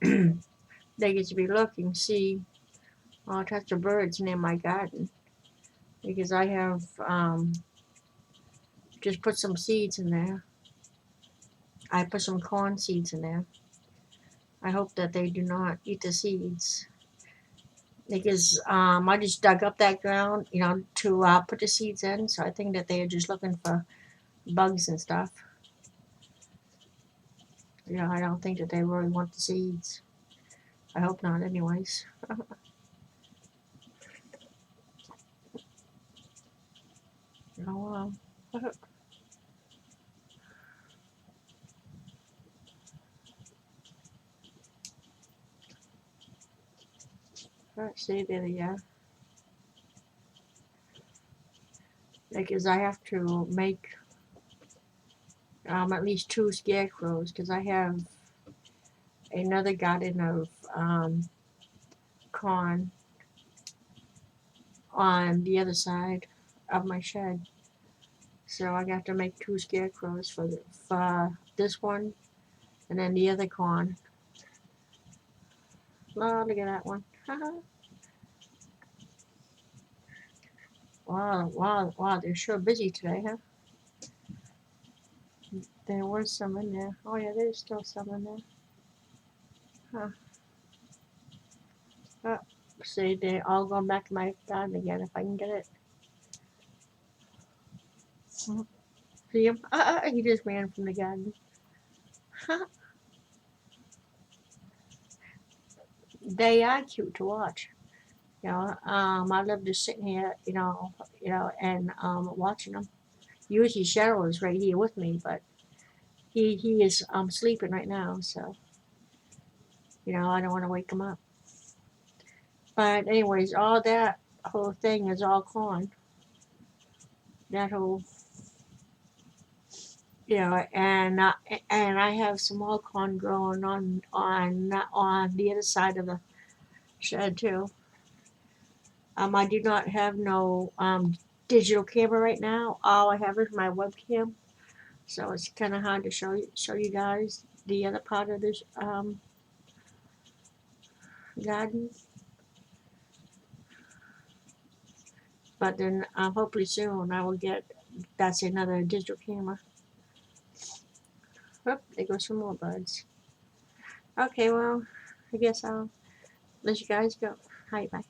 they get to be looking, see all types of birds near my garden because I have just put some seeds in there. I put some corn seeds in there. I hope that they do not eat the seeds because I just dug up that ground, to put the seeds in. So I think that they are just looking for bugs and stuff. I don't think that they really want the seeds. I hope not, anyways. Oh well. Let's see, there they are. Because I have to make at least 2 scarecrows because I have another garden of corn on the other side of my shed. So I got to make 2 scarecrows for this one and then the other corn. Oh, look at that one. Wow, they're sure busy today, huh? There was some in there. Oh yeah, there's still some in there. Huh. Oh, see, they all going back to my garden again if I can get it. See him? He just ran from the garden. They are cute to watch. I love just sitting here, and watching them. Usually Cheryl is right here with me, but he is sleeping right now, so I don't want to wake him up. But anyways, all that whole thing is all corn. That whole, and I have some more corn growing on the other side of the shed too. I do not have no digital camera right now. All I have is my webcam, so it's kind of hard to show you guys the other part of this garden. But then hopefully soon I will get that's another digital camera. Oh, there goes some more birds. Okay, well, I guess I'll let you guys go. Hi, bye.